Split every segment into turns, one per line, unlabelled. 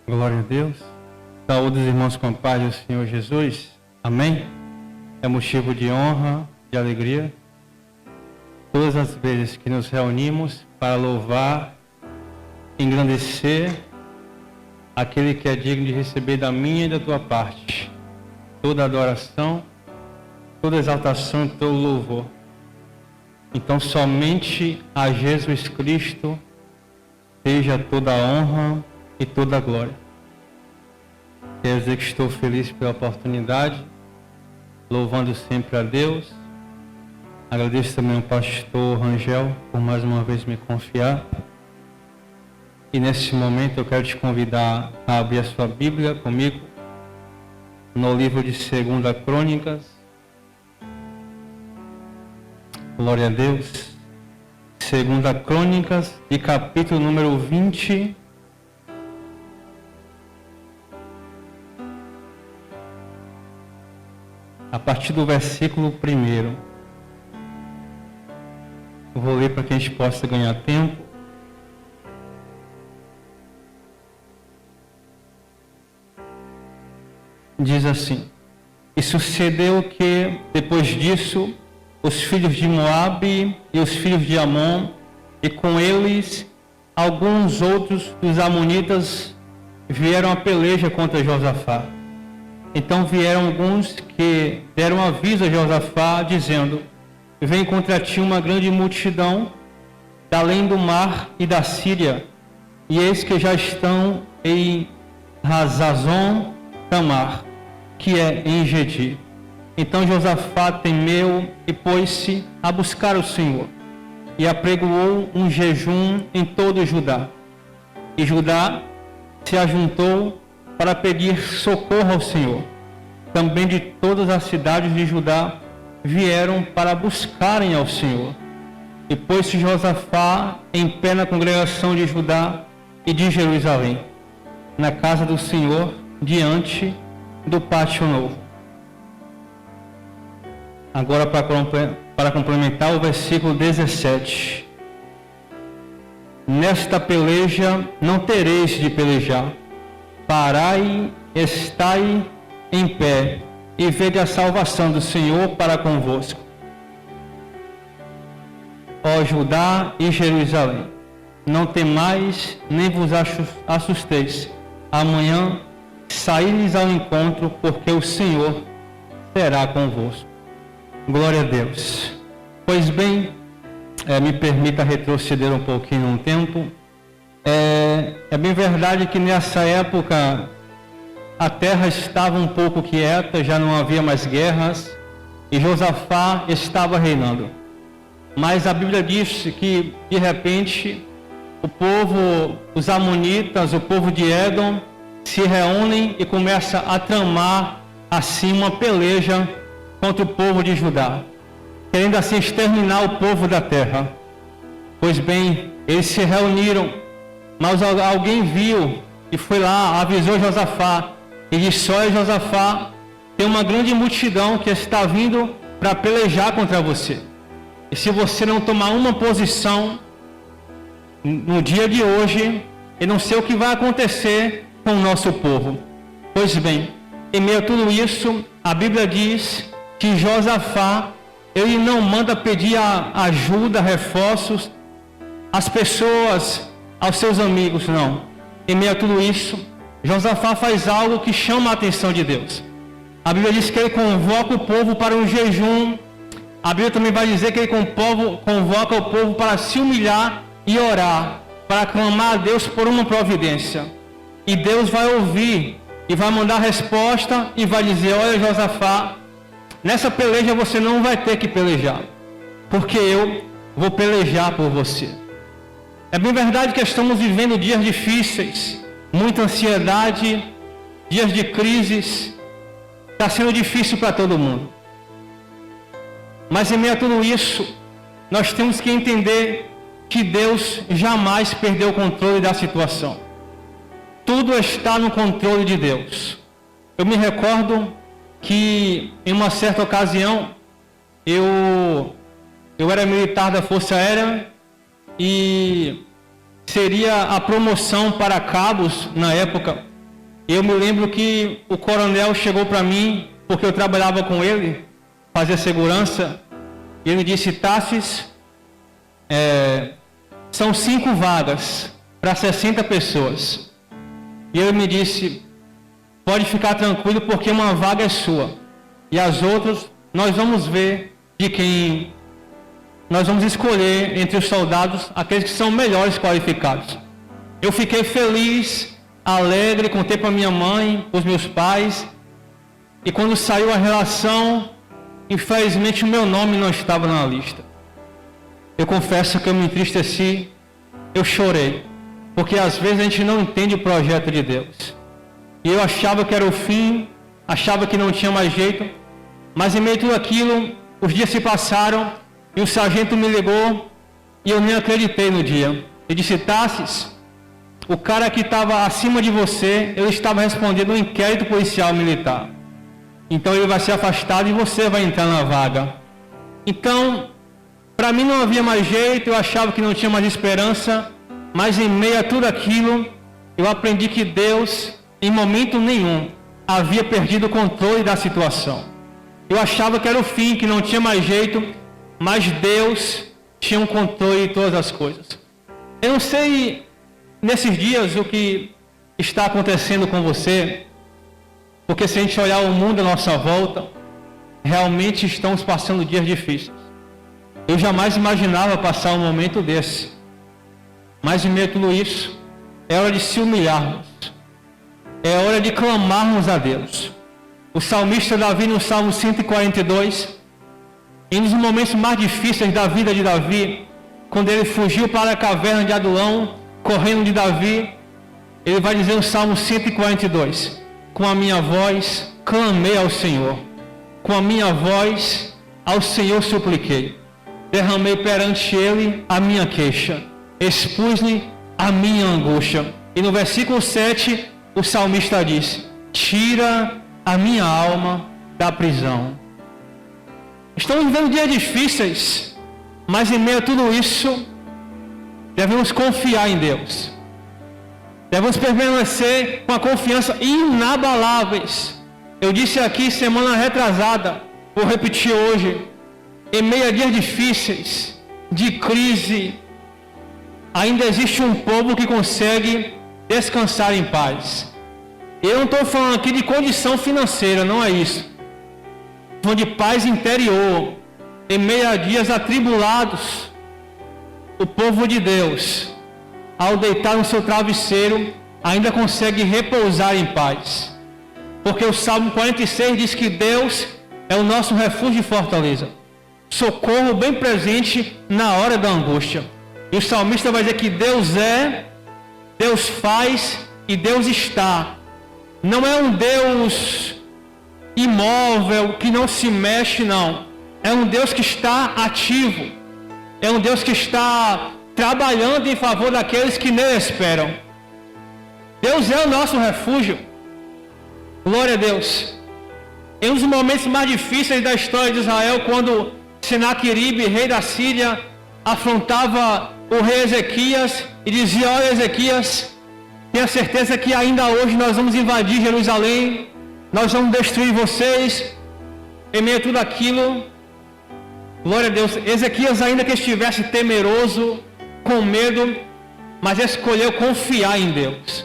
Glória a Deus. Saúde os irmãos com a paz do Senhor Jesus. Amém? É motivo de honra, de alegria, todas as vezes que nos reunimos para louvar, engrandecer aquele que é digno de receber da minha e da tua parte toda adoração, toda exaltação e todo louvor. Então somente a Jesus Cristo seja toda a honra e toda a glória. Quero dizer que estou feliz pela oportunidade, louvando sempre a Deus. Agradeço também ao pastor Rangel por mais uma vez me confiar. E nesse momento eu quero te convidar a abrir a sua Bíblia comigo no livro de 2 Crônicas. Glória a Deus. 2 Crônicas, de capítulo número 20. A partir do versículo 1. Eu vou ler para que a gente possa ganhar tempo. Diz assim: E sucedeu que, depois disso, os filhos de Moabe e os filhos de Amon, e com eles alguns outros dos amonitas, vieram a peleja contra Josafá. Então vieram alguns que deram aviso a Josafá, dizendo: Vem contra ti uma grande multidão, da além do mar e da Síria, e eis que já estão em Hazazon Tamar, que é em Gedi. Então Josafá temeu e pôs-se a buscar o Senhor, e apregoou um jejum em todo Judá. E Judá se ajuntou para pedir socorro ao Senhor. Também de todas as cidades de Judá vieram para buscarem ao Senhor. E pôs-se Josafá em pé na congregação de Judá e de Jerusalém, na casa do Senhor, diante do pátio novo. Agora para complementar o versículo 17. Nesta peleja não tereis de pelejar. Parai, estai em pé, e vede a salvação do Senhor para convosco. Ó Judá e Jerusalém, não temais, nem vos assusteis. Amanhã saí-lhes ao encontro, porque o Senhor será convosco. Glória a Deus. Pois bem, me permita retroceder um pouquinho no tempo. É bem verdade que nessa época a terra estava um pouco quieta, já não havia mais guerras, e Josafá estava reinando. Mas a Bíblia diz que, de repente, o povo, os amonitas, o povo de Edom, se reúnem e começa a tramar assim uma peleja contra o povo de Judá, querendo assim exterminar o povo da terra. Pois bem, eles se reuniram, mas alguém viu e foi lá, avisou Josafá, e disse: olha, Josafá, tem uma grande multidão que está vindo para pelejar contra você. E se você não tomar uma posição no dia de hoje, eu não sei o que vai acontecer com o nosso povo. Pois bem, em meio a tudo isso, a Bíblia diz que Josafá, ele não manda pedir ajuda, reforços às pessoas, aos seus amigos, não. Em meio a tudo isso, Josafá faz algo que chama a atenção de Deus. A Bíblia diz que ele convoca o povo para um jejum. A Bíblia também vai dizer que ele convoca o povo para se humilhar e orar, para clamar a Deus por uma providência. E Deus vai ouvir e vai mandar resposta e vai dizer: olha, Josafá, nessa peleja você não vai ter que pelejar, porque eu vou pelejar por você. É bem verdade que estamos vivendo dias difíceis, muita ansiedade, dias de crises, está sendo difícil para todo mundo. Mas em meio a tudo isso, nós temos que entender que Deus jamais perdeu o controle da situação. Tudo está no controle de Deus. Eu me recordo que em uma certa ocasião, eu era militar da Força Aérea e seria a promoção para cabos na época. Eu me lembro que o coronel chegou para mim, porque eu trabalhava com ele, fazia segurança, e ele disse: Tassis, são 5 vagas para 60 pessoas. E ele me disse: pode ficar tranquilo, porque uma vaga é sua. E as outras, nós vamos ver de quem nós vamos escolher entre os soldados, aqueles que são melhores qualificados. Eu fiquei feliz, alegre, contei para minha mãe, para os meus pais. E quando saiu a relação, infelizmente o meu nome não estava na lista. Eu confesso que eu me entristeci, eu chorei, porque às vezes a gente não entende o projeto de Deus. E eu achava que era o fim, achava que não tinha mais jeito, mas em meio a tudo aquilo, os dias se passaram e o sargento me ligou e eu nem acreditei no dia. Ele disse: Tassis, o cara que estava acima de você, ele estava respondendo um inquérito policial militar. Então ele vai ser afastado e você vai entrar na vaga. Então, para mim não havia mais jeito, eu achava que não tinha mais esperança, mas em meio a tudo aquilo, eu aprendi que Deus, em momento nenhum, havia perdido o controle da situação. Eu achava que era o fim, que não tinha mais jeito, mas Deus tinha um controle de todas as coisas. Eu não sei, nesses dias, o que está acontecendo com você, porque se a gente olhar o mundo à nossa volta, realmente estamos passando dias difíceis. Eu jamais imaginava passar um momento desse. Mas em meio a tudo isso, é hora de se humilharmos. É hora de clamarmos a Deus. O salmista Davi, no Salmo 142, em um dos momentos mais difíceis da vida de Davi, quando ele fugiu para a caverna de Adulão, correndo de Davi, ele vai dizer no Salmo 142, com a minha voz clamei ao Senhor, com a minha voz ao Senhor supliquei, derramei perante ele a minha queixa, expus-lhe a minha angústia. E no versículo 7, o salmista diz: tira a minha alma da prisão. Estamos vivendo dias difíceis, mas em meio a tudo isso, devemos confiar em Deus. Devemos permanecer com a confiança inabaláveis. Eu disse aqui semana retrasada, vou repetir hoje, em meio a dias difíceis, de crise, ainda existe um povo que consegue descansar em paz. Eu não estou falando aqui de condição financeira, não é isso. Estou falando de paz interior. Em meio a dias atribulados, o povo de Deus, ao deitar no seu travesseiro, ainda consegue repousar em paz. Porque o Salmo 46 diz que Deus é o nosso refúgio e fortaleza, socorro bem presente na hora da angústia. E o salmista vai dizer que Deus é, Deus faz e Deus está. Não é um Deus imóvel, que não se mexe, não. É um Deus que está ativo. É um Deus que está trabalhando em favor daqueles que nele esperam. Deus é o nosso refúgio. Glória a Deus. Em um dos momentos mais difíceis da história de Israel, quando Senaqueribe, rei da Síria, afrontava o rei Ezequias e dizia: olha, Ezequias, tenha certeza que ainda hoje nós vamos invadir Jerusalém, nós vamos destruir vocês. Em meio a tudo aquilo, glória a Deus, Ezequias, ainda que estivesse temeroso, com medo, mas escolheu confiar em Deus.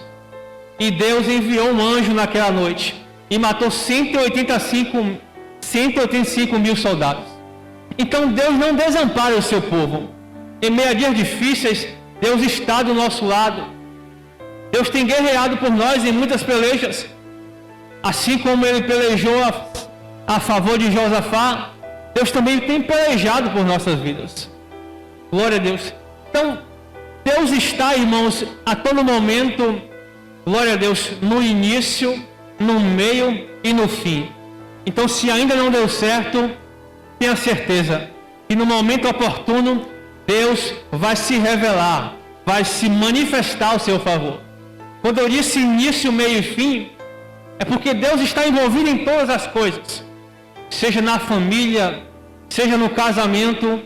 E Deus enviou um anjo naquela noite e matou 185 mil soldados. Então Deus não desampara o seu povo. Em meio a dias difíceis, Deus está do nosso lado. Deus tem guerreado por nós em muitas pelejas. Assim como Ele pelejou a favor de Josafá, Deus também tem pelejado por nossas vidas. Glória a Deus. Então, Deus está, irmãos, a todo momento, glória a Deus, no início, no meio e no fim. Então, se ainda não deu certo, tenha certeza que no momento oportuno, Deus vai se revelar, vai se manifestar ao seu favor. Quando eu disse início, meio e fim, é porque Deus está envolvido em todas as coisas. Seja na família, seja no casamento,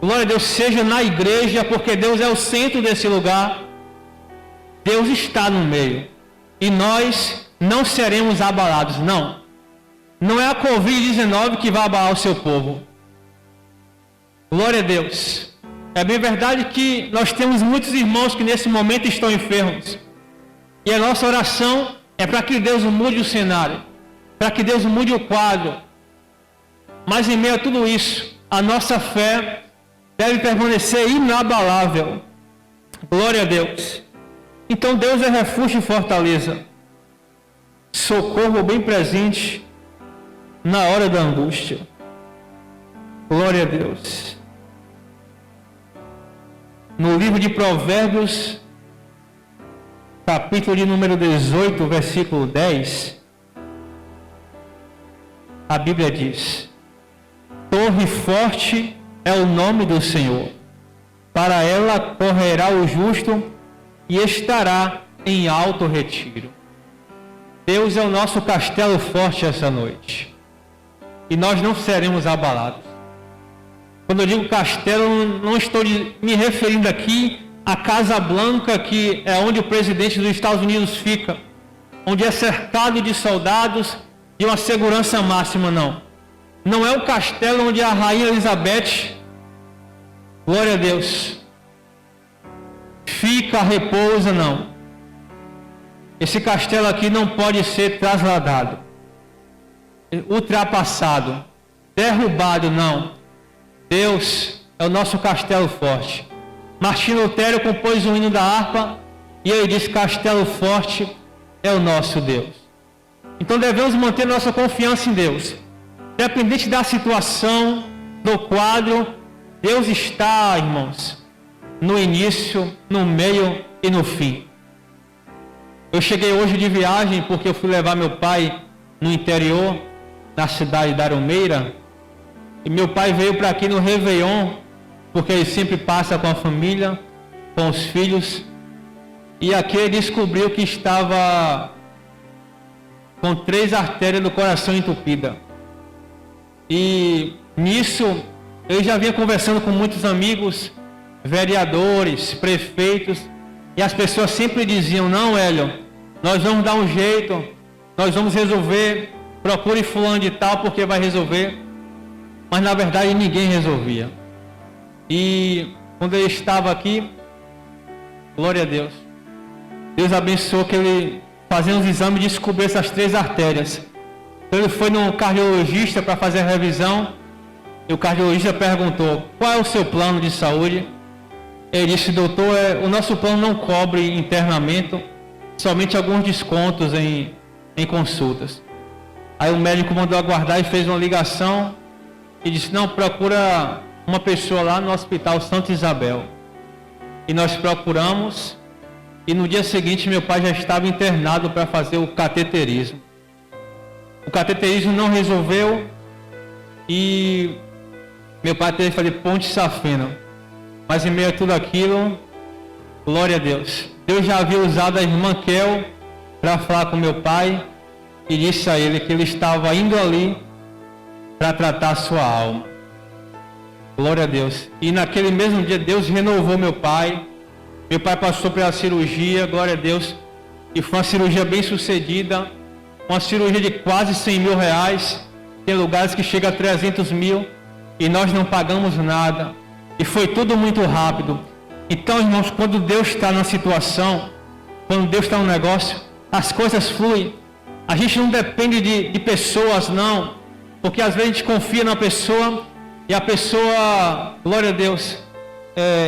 glória a Deus, seja na igreja, porque Deus é o centro desse lugar. Deus está no meio. e nós não seremos abalados. Não. Não é a Covid-19 que vai abalar o seu povo. Glória a Deus. É bem verdade que nós temos muitos irmãos que nesse momento estão enfermos. E a nossa oração é para que Deus mude o cenário, para que Deus mude o quadro. Mas em meio a tudo isso, a nossa fé deve permanecer inabalável. Glória a Deus. Então Deus é refúgio e fortaleza, socorro bem presente na hora da angústia. Glória a Deus. No livro de Provérbios, capítulo de número 18, versículo 10, a Bíblia diz: torre forte é o nome do Senhor, para ela correrá o justo e estará em alto retiro. Deus é o nosso castelo forte essa noite, e nós não seremos abalados. Quando eu digo castelo, não estou me referindo aqui à Casa Branca, que é onde o presidente dos Estados Unidos fica, onde é cercado de soldados e uma segurança máxima, não. Não é o castelo onde a rainha Elizabeth, glória a Deus, fica, repousa, não. Esse castelo aqui não pode ser trasladado, ultrapassado, derrubado, não. Deus é o nosso castelo forte. Martinho Lutero compôs o hino da harpa e ele diz: castelo forte é o nosso Deus. Então devemos manter nossa confiança em Deus. Independente da situação, do quadro, Deus está, irmãos, no início, no meio e no fim. Eu cheguei hoje de viagem porque eu fui levar meu pai no interior, na cidade de Aromeira. E meu pai veio para aqui no Réveillon, porque ele sempre passa com a família, com os filhos. E aqui ele descobriu que estava com 3 artérias do coração entupidas. E nisso, eu já vinha conversando com muitos amigos, vereadores, prefeitos, e as pessoas sempre diziam: não, Hélio, nós vamos dar um jeito, nós vamos resolver, procure fulano de tal porque vai resolver. Mas na verdade ninguém resolvia. E quando ele estava aqui, glória a Deus, Deus abençoou que ele fazendo os exames descobriu essas 3 artérias. Então ele foi no cardiologista para fazer a revisão. E o cardiologista perguntou: qual é o seu plano de saúde? Ele disse: doutor, o nosso plano não cobre internamento, somente alguns descontos em consultas. Aí o médico mandou aguardar e fez uma ligação e disse: não, procura uma pessoa lá no Hospital Santa Isabel. E nós procuramos, e no dia seguinte meu pai já estava internado para fazer o cateterismo. O cateterismo não resolveu e meu pai teve que fazer ponte safena. Mas em meio a tudo aquilo, glória a Deus, Deus já havia usado a irmã Kel para falar com meu pai e disse a ele que ele estava indo ali para tratar a sua alma. Glória a Deus. E naquele mesmo dia Deus renovou meu pai. Meu pai passou pela cirurgia, glória a Deus, e foi uma cirurgia bem sucedida, uma cirurgia de quase 100 mil reais. Tem lugares que chega a 300 mil e nós não pagamos nada. E foi tudo muito rápido. Então, irmãos, quando Deus está na situação, quando Deus está no negócio, as coisas fluem. A gente não depende de pessoas, não. Porque às vezes a gente confia na pessoa e a pessoa, glória a Deus,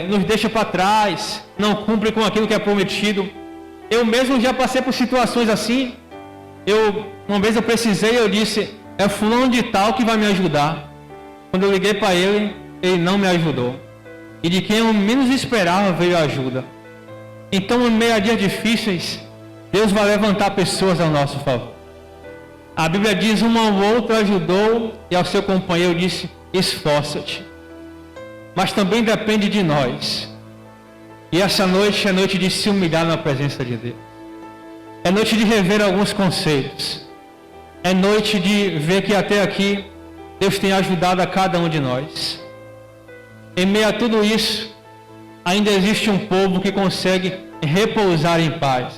nos deixa para trás, não cumpre com aquilo que é prometido. Eu mesmo já passei por situações assim. Uma vez eu precisei, eu disse: é fulano de tal que vai me ajudar. Quando eu liguei para ele, ele não me ajudou. E de quem eu menos esperava veio a ajuda. Então, em meio a dias difíceis, Deus vai levantar pessoas ao nosso favor. A Bíblia diz: um ao outro ajudou e ao seu companheiro disse: esforça-te. Mas também depende de nós. E essa noite é noite de se humilhar na presença de Deus. É noite de rever alguns conceitos. É noite de ver que até aqui Deus tem ajudado a cada um de nós. Em meio a tudo isso, ainda existe um povo que consegue repousar em paz.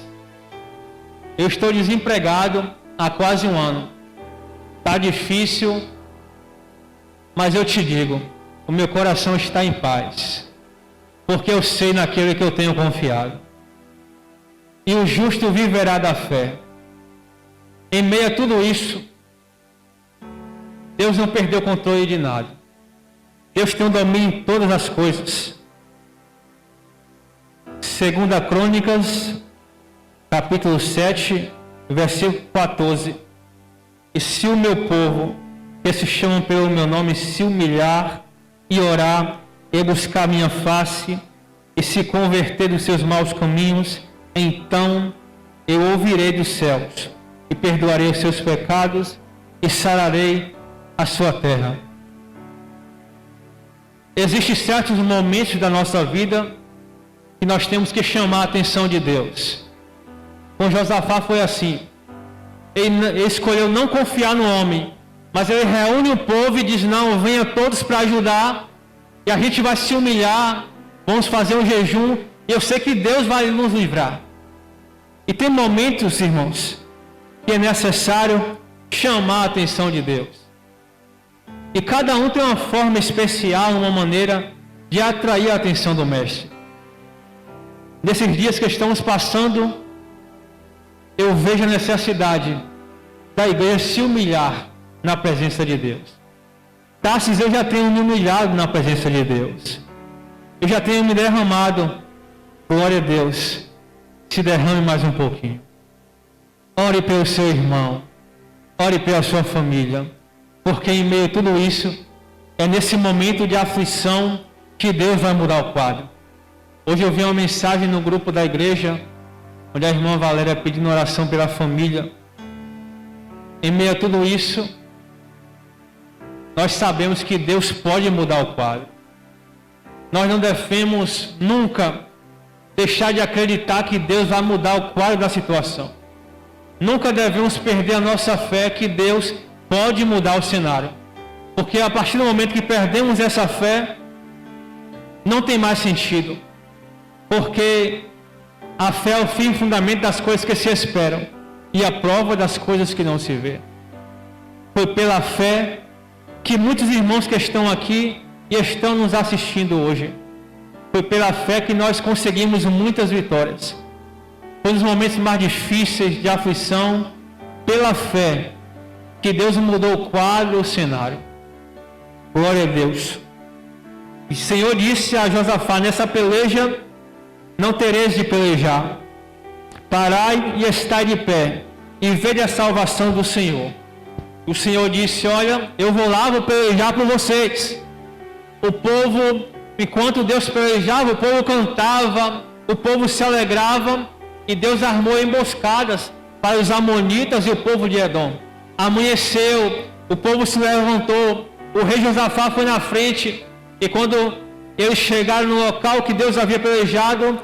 Eu estou desempregado há quase um ano. Está difícil, mas eu te digo, o meu coração está em paz, porque eu sei naquele que eu tenho confiado. E o justo viverá da fé. Em meio a tudo isso, Deus não perdeu o controle de nada. Deus tem um domínio em todas as coisas. 2 Crônicas, capítulo 7, versículo 14. E se o meu povo, que se chama pelo meu nome, se humilhar e orar, e buscar minha face, e se converter dos seus maus caminhos, então eu ouvirei dos céus, e perdoarei os seus pecados, e sararei a sua terra. Existem certos momentos da nossa vida que nós temos que chamar a atenção de Deus. Com Josafá foi assim. Ele escolheu não confiar no homem, mas ele reúne o povo e diz: não, venha todos para ajudar, e a gente vai se humilhar, vamos fazer um jejum, e eu sei que Deus vai nos livrar. E tem momentos, irmãos, que é necessário chamar a atenção de Deus. E cada um tem uma forma especial, uma maneira de atrair a atenção do Mestre. Nesses dias que estamos passando, eu vejo a necessidade da igreja se humilhar na presença de Deus. Tassis, eu já tenho me humilhado na presença de Deus. Eu já tenho me derramado. Glória a Deus. Se derrame mais um pouquinho. Ore pelo seu irmão. Ore pela sua família. Porque em meio a tudo isso, é nesse momento de aflição que Deus vai mudar o quadro. Hoje eu vi uma mensagem no grupo da igreja, onde a irmã Valéria pedindo oração pela família. Em meio a tudo isso, nós sabemos que Deus pode mudar o quadro. Nós não devemos nunca deixar de acreditar que Deus vai mudar o quadro da situação. Nunca devemos perder a nossa fé que Deus pode mudar o cenário. Porque a partir do momento que perdemos essa fé, não tem mais sentido. Porque a fé é o fim e fundamento das coisas que se esperam e a prova das coisas que não se vê. Foi pela fé que muitos irmãos que estão aqui e estão nos assistindo hoje. Foi pela fé que nós conseguimos muitas vitórias. Foi nos momentos mais difíceis de aflição, pela fé, que Deus mudou o quadro, o cenário. Glória a Deus. E o Senhor disse a Josafá: nessa peleja não tereis de pelejar. Parai e estai de pé, e vede a salvação do Senhor. O Senhor disse: olha, eu vou lá, vou pelejar por vocês. O povo, enquanto Deus pelejava, o povo cantava, o povo se alegrava, e Deus armou emboscadas para os amonitas e o povo de Edom. Amanheceu, o povo se levantou, o rei Josafá foi na frente, e quando eles chegaram no local que Deus havia pelejado,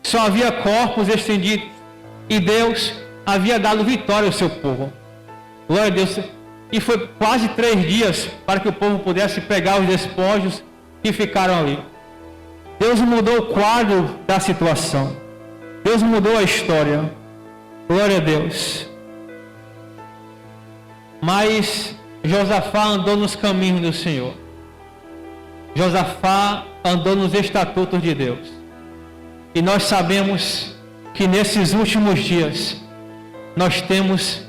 só havia corpos estendidos, e Deus havia dado vitória ao seu povo. Glória a Deus. E foi quase 3 dias para que o povo pudesse pegar os despojos que ficaram ali. Deus mudou o quadro da situação. Deus mudou a história. Glória a Deus. Mas Josafá andou nos caminhos do Senhor. Josafá andou nos estatutos de Deus. E nós sabemos que nesses últimos dias nós temos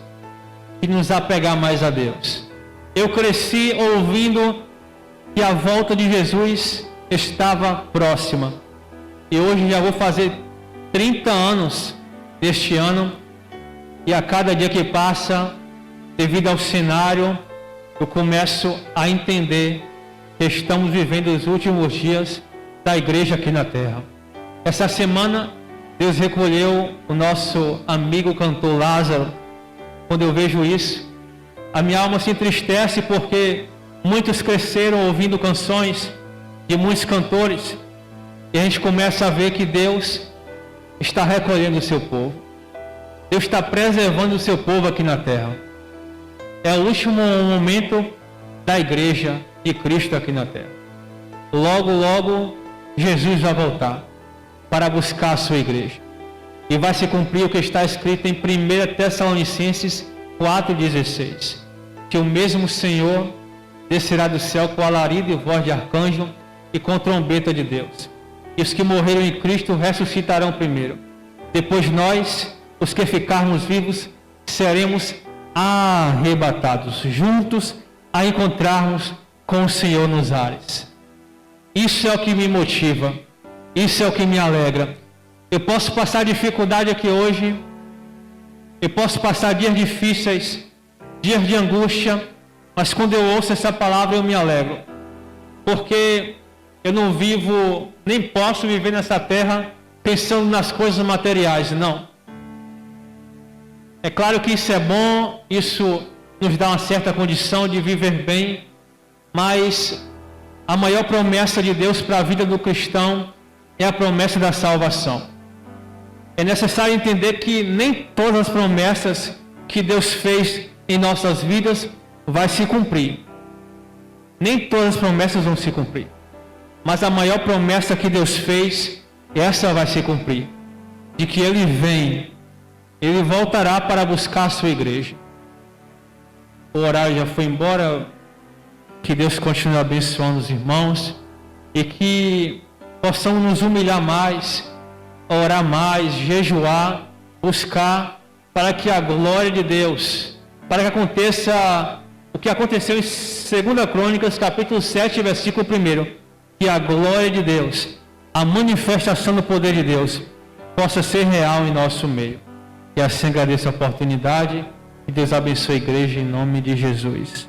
que nos apegar mais a Deus. Eu cresci ouvindo que a volta de Jesus estava próxima. E hoje já vou fazer 30 anos deste ano. E a cada dia que passa, devido ao cenário, eu começo a entender que estamos vivendo os últimos dias da igreja aqui na terra. Essa semana, Deus recolheu o nosso amigo cantor Lázaro. Quando eu vejo isso, a minha alma se entristece, porque muitos cresceram ouvindo canções de muitos cantores, e a gente começa a ver que Deus está recolhendo o seu povo. Deus está preservando o seu povo aqui na terra. É o último momento da igreja de Cristo aqui na terra. Logo, logo, Jesus vai voltar para buscar a sua igreja. e vai se cumprir o que está escrito em 1 Tessalonicenses 4,16, que o mesmo Senhor descerá do céu com alarido e voz de arcanjo e com trombeta de Deus. E os que morreram em Cristo ressuscitarão primeiro. Depois nós, os que ficarmos vivos, seremos arrebatados juntos a encontrarmos com o Senhor nos ares. Isso é o que me motiva, isso é o que me alegra. Eu posso passar dificuldade aqui hoje, eu posso passar dias difíceis, dias de angústia, mas quando eu ouço essa palavra eu me alegro, porque eu não vivo, nem posso viver nessa terra pensando nas coisas materiais, não. É claro que isso é bom, isso nos dá uma certa condição de viver bem, mas a maior promessa de Deus para a vida do cristão é a promessa da salvação. É necessário entender que nem todas as promessas que Deus fez em nossas vidas vai se cumprir. Nem todas as promessas vão se cumprir. Mas a maior promessa que Deus fez, essa vai se cumprir. De que Ele vem, Ele voltará para buscar a sua igreja. O horário já foi embora. Que Deus continue abençoando os irmãos e que possamos nos humilhar mais, orar mais, jejuar, buscar, para que a glória de Deus, para que aconteça o que aconteceu em 2 Crônicas, capítulo 7, versículo 1, que a glória de Deus, a manifestação do poder de Deus, possa ser real em nosso meio. E assim agradeço a oportunidade, e Deus abençoe a igreja em nome de Jesus.